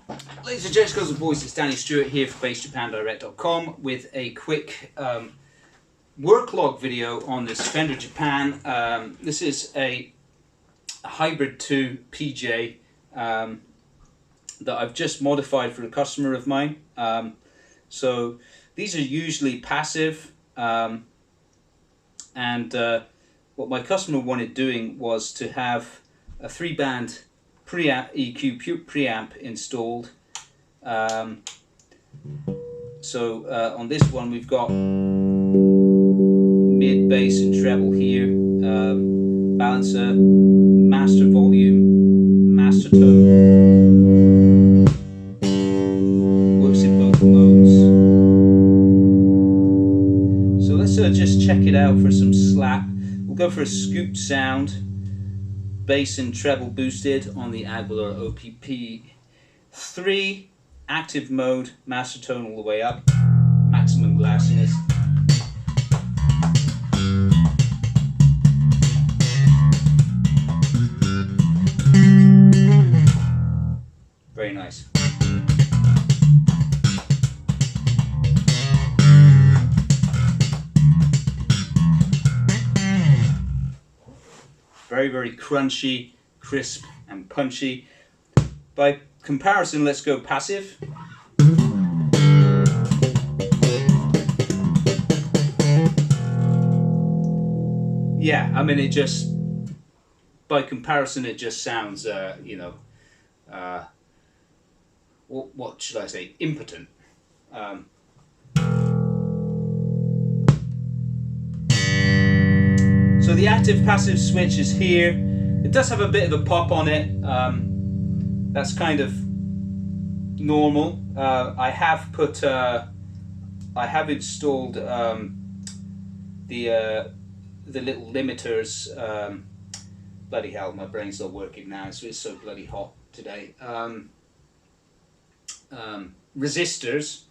Ladies and gents, girls and boys, it's Danny Stewart here for bassjapandirect.com with a quick work log video on this Fender Japan. This is a Hybrid 2 PJ that I've just modified for a customer of mine. So these are usually passive, and what my customer wanted doing was to have a 3-band preamp, EQ preamp installed. On this one we've got mid, bass and treble here, balancer, master volume, master tone, works in both modes. So let's just check it out for some slap. We'll go for a scooped sound, bass and treble boosted on the Aguilar OPP3, active mode, master tone all the way up, maximum glassiness. Very nice. Very, very crunchy, crisp and punchy. By comparison, let's go passive. Yeah, I mean, it just, by comparison, it just sounds, you know, what should I say, impotent. So the active-passive switch is here. It does have a bit of a pop on it. That's kind of normal. I have put, I have installed the little limiters. Bloody hell, my brain's not working now. It's so bloody hot today. Resistors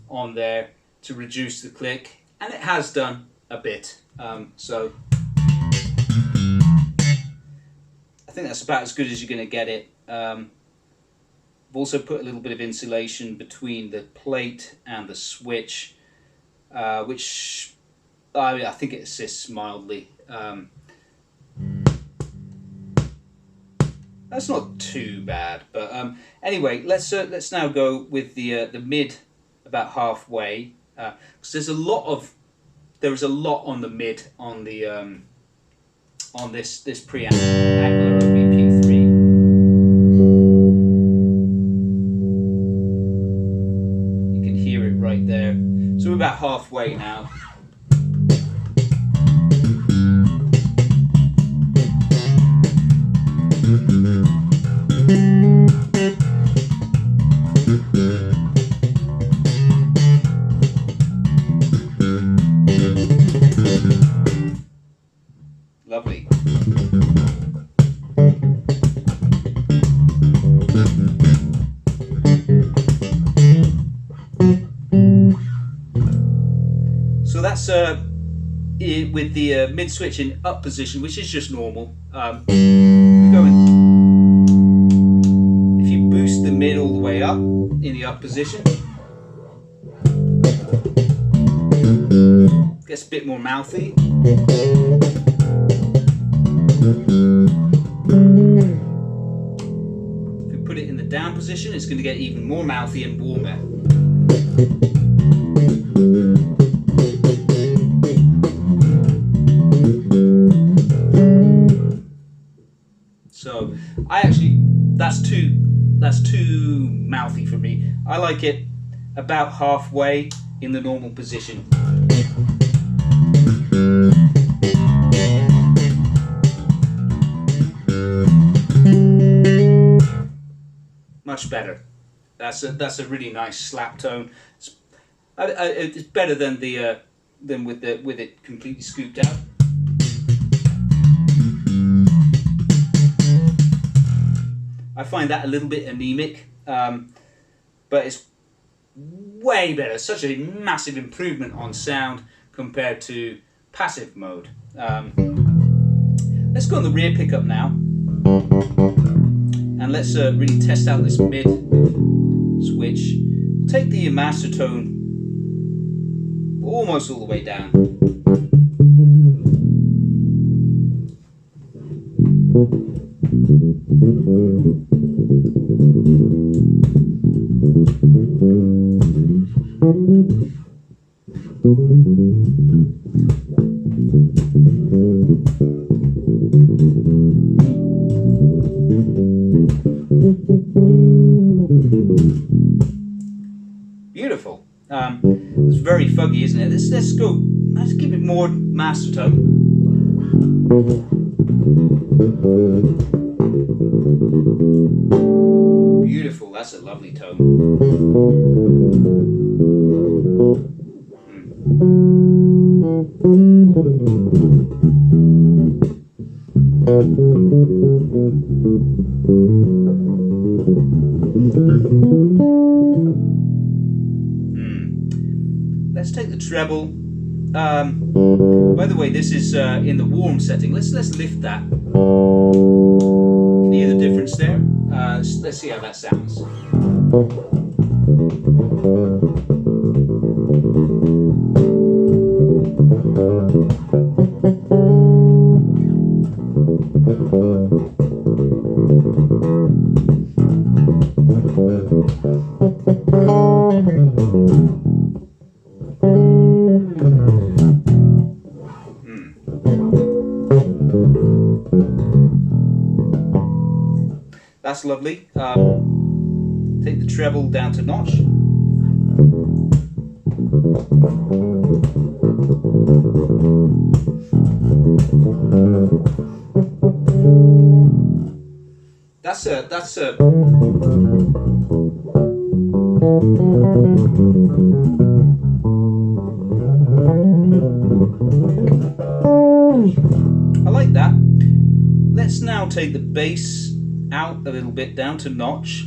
on there to reduce the click, and it has done a bit. So I think that's about as good as you're going to get it. I've also put a little bit of insulation between the plate and the switch, which I think it assists mildly. That's not too bad, but anyway, let's now go with the mid about halfway, because there is a lot on the mid on the on this preamp Aguilar OPP3. You can hear it right there. So we're about halfway now. Lovely. So that's with the mid switch in up position, which is just normal. We're going. If you boost the mid all the way up in the up position, it gets a bit more mouthy. If we put it in the down position, it's going to get even more mouthy and warmer. So that's too mouthy for me. I like it about halfway in the normal position. Much better. That's a really nice slap tone. It's better than with it completely scooped out. I find that a little bit anemic, but it's way better. Such a massive improvement on sound compared to passive mode. Let's go on the rear pickup now, and let's really test out this mid. take the master tone almost all the way down. Beautiful. It's very fuggy, isn't it? Let's go. Let's give it more master tone. Beautiful. That's a lovely tone. Let's take the treble. By the way, this is in the warm setting. Let's lift that. Can you hear the difference there? Let's see how that sounds. That's lovely. Take the treble down to notch. That's a I like that. Let's now take the bass out a little bit down to notch,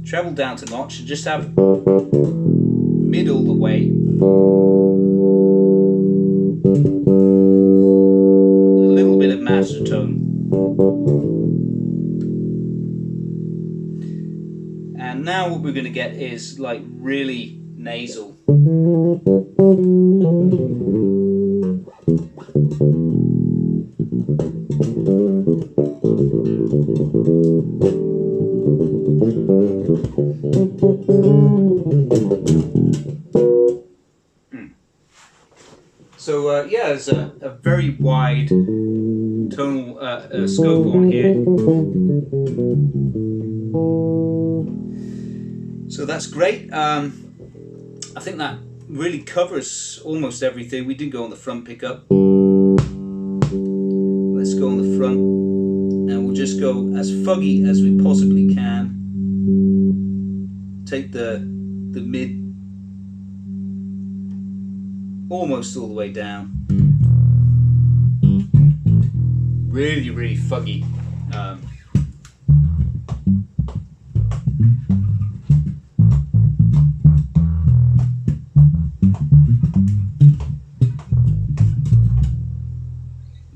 treble down to notch, and just have mid all the way. A little bit of master tone. And now what we're going to get is like really nasal. So yeah, there's a very wide tonal scope on here. So that's great. I think that really covers almost everything. We did go on the front pickup. Let's go on the front, and we'll just go as fuggy as we possibly can. Take the mid almost all the way down. Really, really fuggy.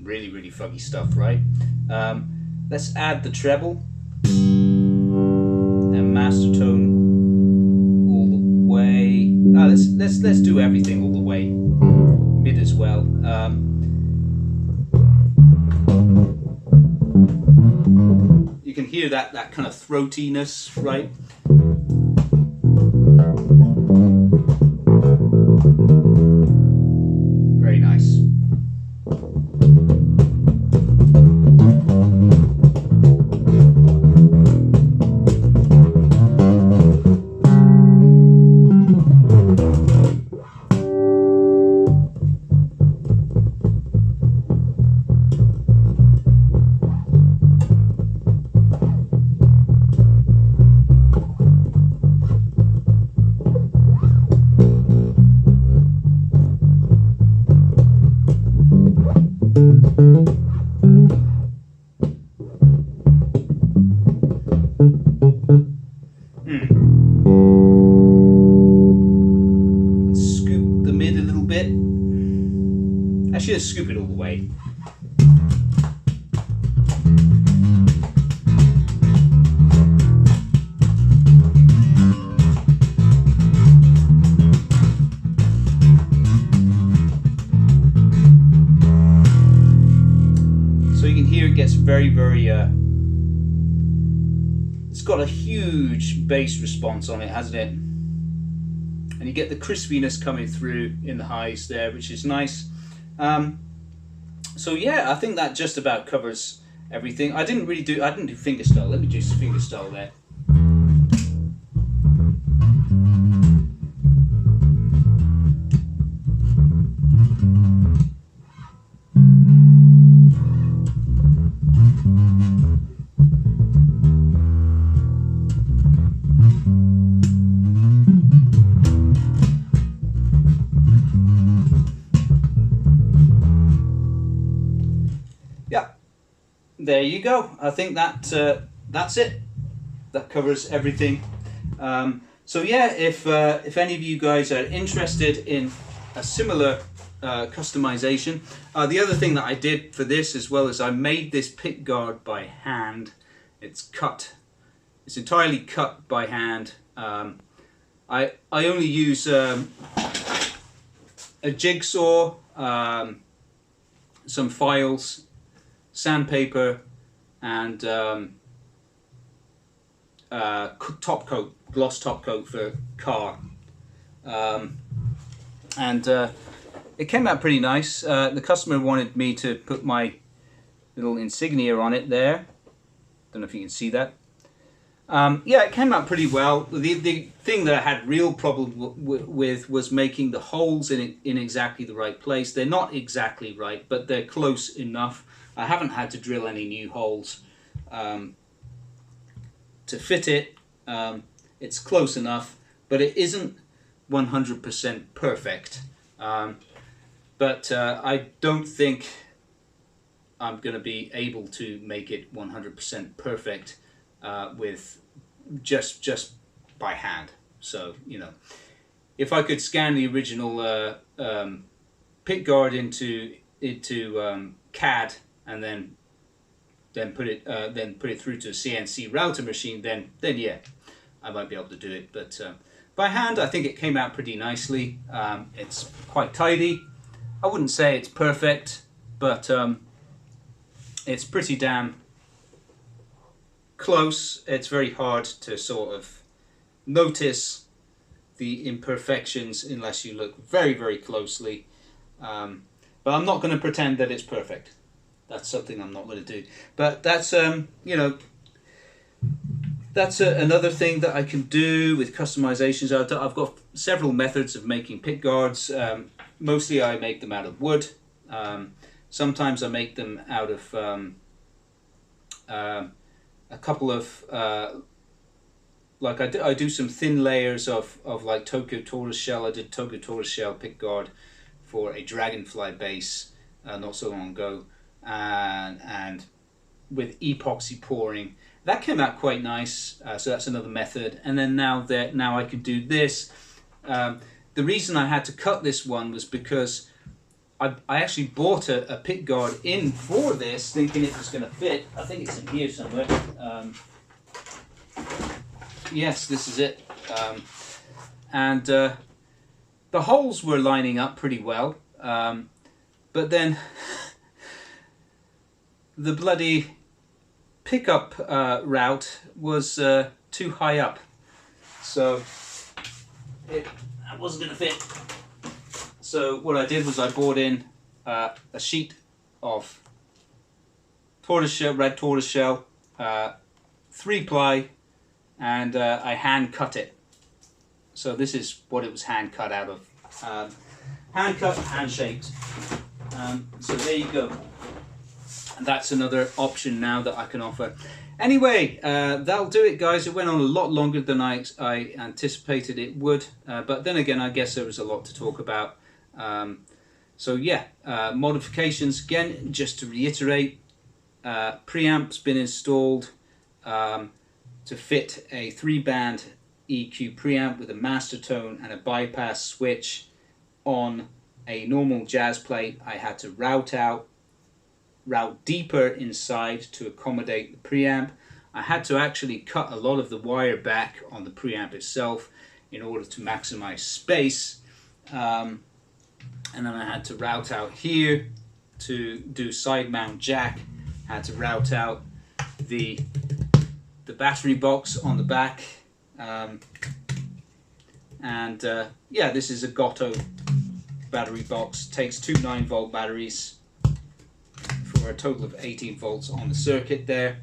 Really, really fuggy stuff, right? Let's add the treble and master tone all the way. Let's do everything all the way. Mid as well. You can hear that kind of throatiness, right? Very nice. Scoop the mid a little bit. Actually, let's scoop it all the way. very, very, it's got a huge bass response on it, hasn't it? And you get the crispiness coming through in the highs there, which is nice. So yeah, I think that just about covers everything. I didn't do fingerstyle. Let me do some fingerstyle there. Yeah, there you go. I think that that's it. That covers everything. So yeah, if any of you guys are interested in a similar customization, the other thing that I did for this as well is I made this pick guard by hand. It's entirely cut by hand. I only use a jigsaw, some files, sandpaper, and gloss top coat for car, and it came out pretty nice. The customer wanted me to put my little insignia on it there. Don't know if you can see that. Yeah, it came out pretty well. The thing that I had real problem with was making the holes in exactly the right place. They're not exactly right, but they're close enough. I haven't had to drill any new holes to fit it. It's close enough, but it isn't 100% perfect. But I don't think I'm going to be able to make it 100% perfect with just by hand. So, you know, if I could scan the original pick guard into CAD and then put it through to a CNC router machine, then yeah, I might be able to do it. But by hand, I think it came out pretty nicely. It's quite tidy. I wouldn't say it's perfect, but it's pretty damn close. It's very hard to sort of notice the imperfections unless you look very, very closely. But I'm not going to pretend that it's perfect. That's something I'm not going to do. But that's you know, that's another thing that I can do with customizations. I've got several methods of making pick guards. Mostly I make them out of wood. Sometimes I make them out of a couple of like I do some thin layers of like Tokyo tortoiseshell. I did Tokyo tortoiseshell pick guard for a dragonfly bass not so long ago, and with epoxy pouring. That came out quite nice, so that's another method. And then now I could do this. The reason I had to cut this one was because I actually bought a pick guard in for this, thinking it was going to fit. I think it's in here somewhere. Yes, this is it. And the holes were lining up pretty well, but then the bloody pickup route was too high up, so it wasn't going to fit. So what I did was I bought in a sheet of red tortoiseshell, 3-ply, and I hand cut it. So this is what it was hand cut out of. Hand cut, hand shaped. So there you go. And that's another option now that I can offer. Anyway, that'll do it, guys. It went on a lot longer than I anticipated it would. But then again, I guess there was a lot to talk about. So yeah, modifications. Again, just to reiterate, preamp's been installed to fit a 3-band EQ preamp with a master tone and a bypass switch on a normal jazz plate. I had to route deeper inside to accommodate the preamp. I had to actually cut a lot of the wire back on the preamp itself in order to maximize space. And then I had to route out here to do side mount jack, had to route out the battery box on the back, yeah, this is a Gotto battery box. Takes two 9-volt batteries for a total of 18 volts on the circuit there,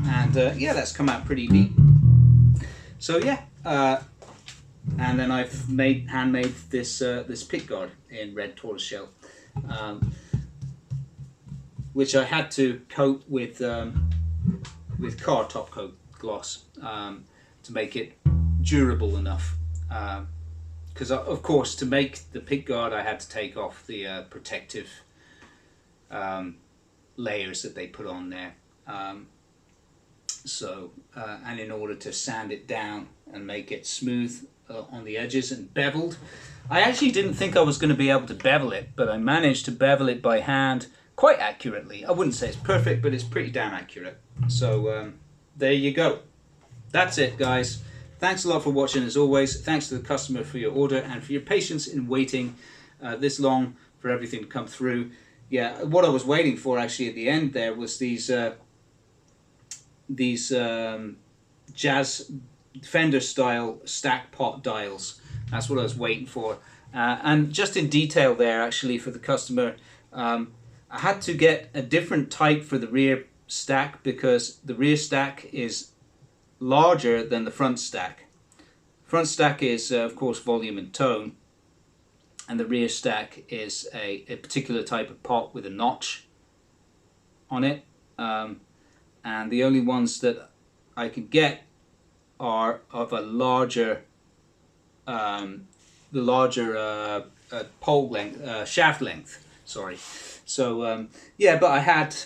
and yeah, that's come out pretty neat. So yeah, and then I've handmade this this pickguard in red tortoiseshell, which I had to coat with car top coat gloss to make it durable enough. Because of course, to make the pickguard, I had to take off the protective layers that they put on there. And in order to sand it down and make it smooth on the edges and beveled, I actually didn't think I was going to be able to bevel it, but I managed to bevel it by hand quite accurately. I wouldn't say it's perfect, but it's pretty damn accurate. So there you go. That's it, guys. Thanks a lot for watching, as always. Thanks to the customer for your order and for your patience in waiting this long for everything to come through. Yeah, what I was waiting for actually at the end there was these jazz Fender style stack pot dials. That's what I was waiting for. And just in detail there, actually, for the customer, I had to get a different type for the rear stack because the rear stack is larger than the front stack. Front stack is of course volume and tone, and the rear stack is a particular type of pot with a notch on it, and the only ones that I could get are of a larger pole length, shaft length, sorry. So yeah, but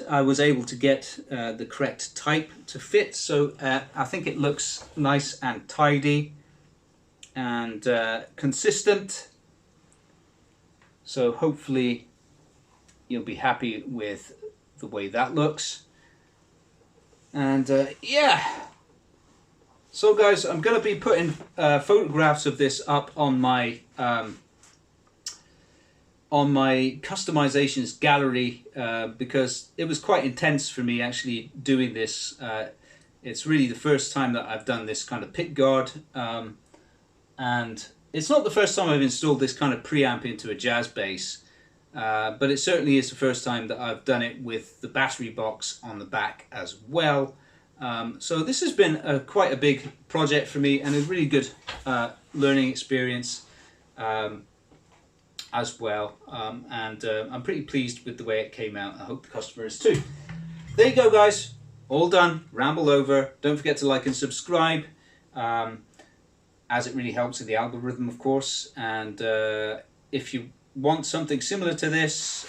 I was able to get the correct type to fit, so I think it looks nice and tidy and consistent. So hopefully you'll be happy with the way that looks. And yeah, so guys, I'm going to be putting photographs of this up on my customizations gallery, because it was quite intense for me actually doing this. It's really the first time that I've done this kind of pickguard, and it's not the first time I've installed this kind of preamp into a jazz bass, but it certainly is the first time that I've done it with the battery box on the back as well. So this has been quite a big project for me, and a really good learning experience as well, and I'm pretty pleased with the way it came out. I hope the customer is too. There you go, guys, all done, ramble over. Don't forget to like and subscribe, as it really helps in the algorithm, of course. And if you want something similar to this,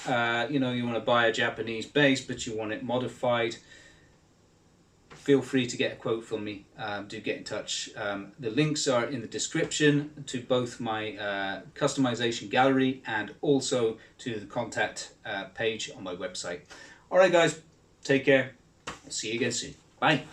you know, you want to buy a Japanese bass but you want it modified, feel free to get a quote from me. Do get in touch. The links are in the description to both my customization gallery and also to the contact page on my website. Alright guys, take care. I'll see you again soon. Bye.